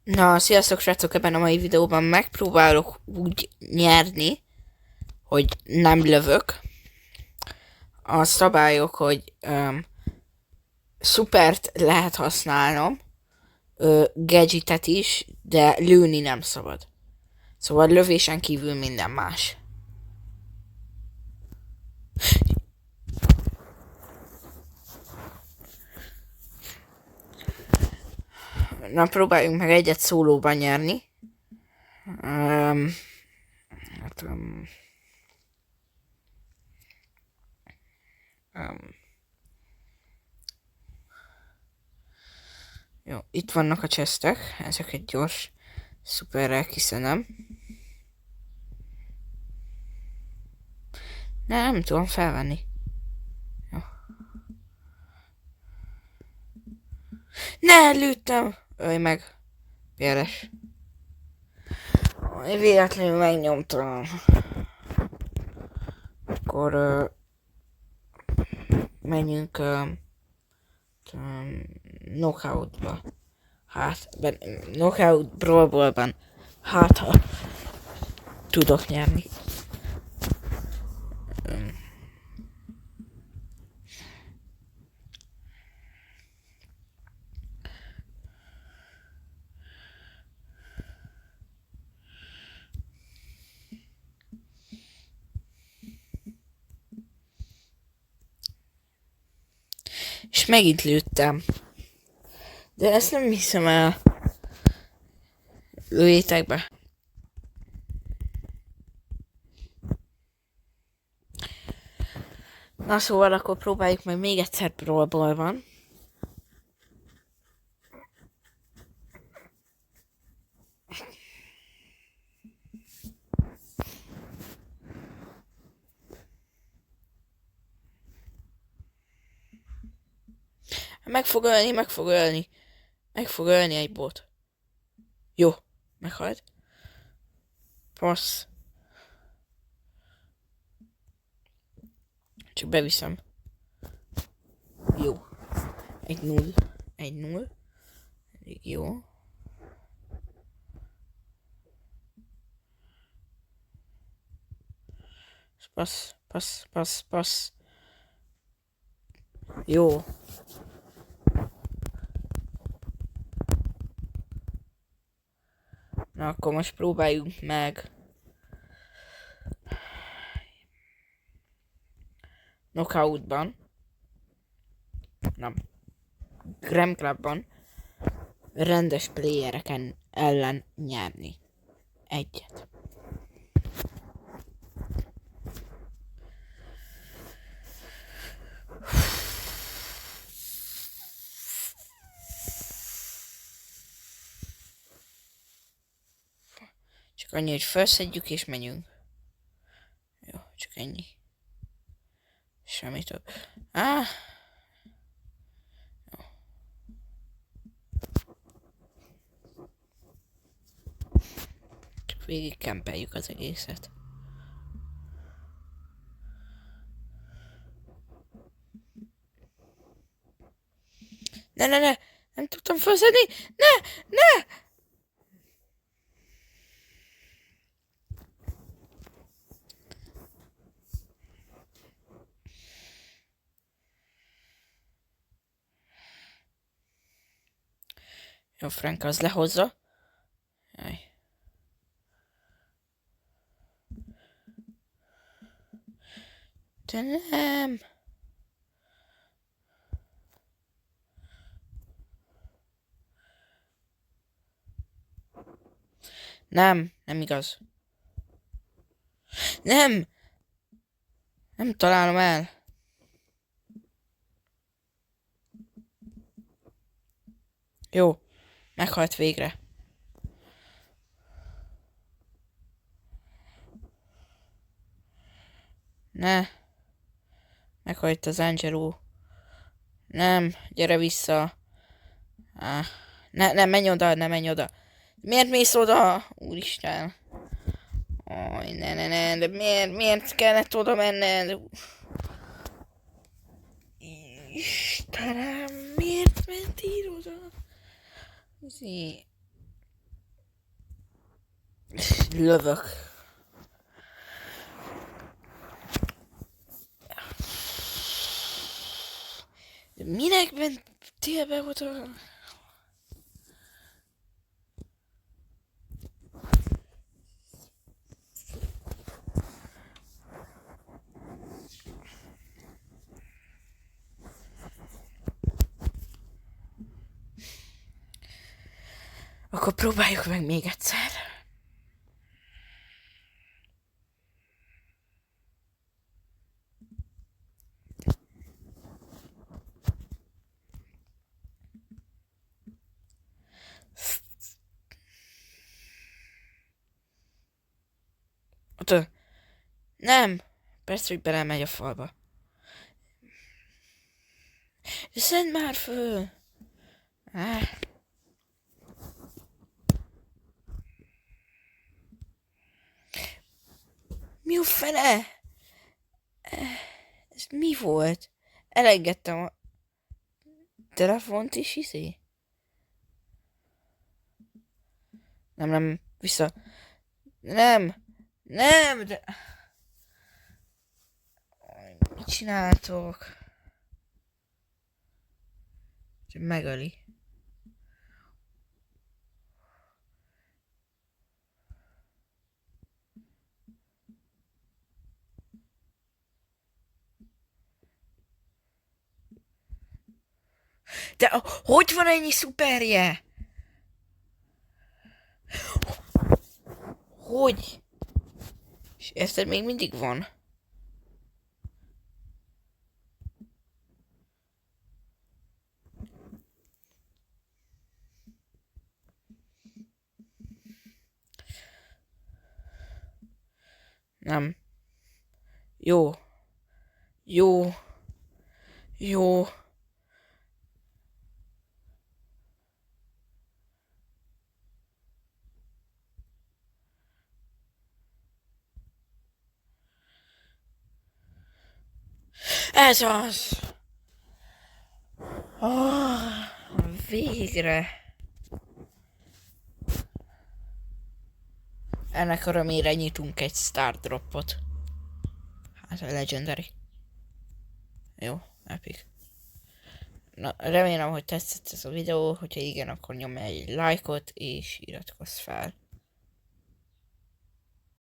Na, sziasztok srácok, ebben a mai videóban megpróbálok úgy nyerni, hogy nem lövök. A szabályok, hogy szupert lehet használnom, gadgetet is, de lőni nem szabad. Szóval lövésen kívül minden más. Na, próbáljunk meg egyet szólóban nyerni. Hát, jó, itt vannak a chestek, ezeket gyors szuperrel kiszedem. Nem tudom felvenni. Jó. Ne, lőttem! Ölj meg. Véres. Véletlenül megnyomtam. Akkor menjünk knockoutba. Hát, knockout brawlban. Hát, ha tudok nyerni. És megint lőttem. De ezt nem hiszem el. Lőjétek be. Na szóval akkor próbáljuk meg még egyszer brawlban. Meg fog ölni. Meg fog ölni egy bot. Jó, meghalt. Passz. Csak beviszem. Jó. 1-0. 1-0. Elég jó. Passz. Jó. Na akkor most próbáljuk meg. Knockoutban. Nem. Gram Clubban. Rendes playereken ellen nyerni. Egyet. Csak annyi, hogy felszedjük és menjünk. Jó, csak ennyi. Semmi több. Jó. Csak végig kempeljük az egészet. Ne! Nem tudtam felszedni! Ne! Jó, Frank az lehozza. Jaj. De nem. Nem igaz. Nem találom el. Jó, meghalt végre. Ne. Meghalt az Angelo. Nem, gyere vissza. Ne menj oda. Miért mész oda? Úristen. Aj, ne, de miért kellett oda menned? Istenem, miért mentél oda? Lövök. Minek mentél be oda? Akkor próbáljuk meg még egyszer. Ott. Nem. Persze, hogy belemegy a falba. Szedd már föl. Mi a fele? Ez mi volt? Elengedtem a telefont is, Nem, vissza. Nem, de... Mit csináltok? Csak megöli. De hogy van ennyi szuperje? Hogy? És érted, még mindig van. Nem. Jó. Jó. Jó. Ez az! Végre! Ennek örömére nyitunk egy Star Dropot. Hát a Legendary. Jó, epic. Na, remélem, hogy tetszett ez a videó, hogyha igen, akkor nyomj egy lájkot és iratkozz fel.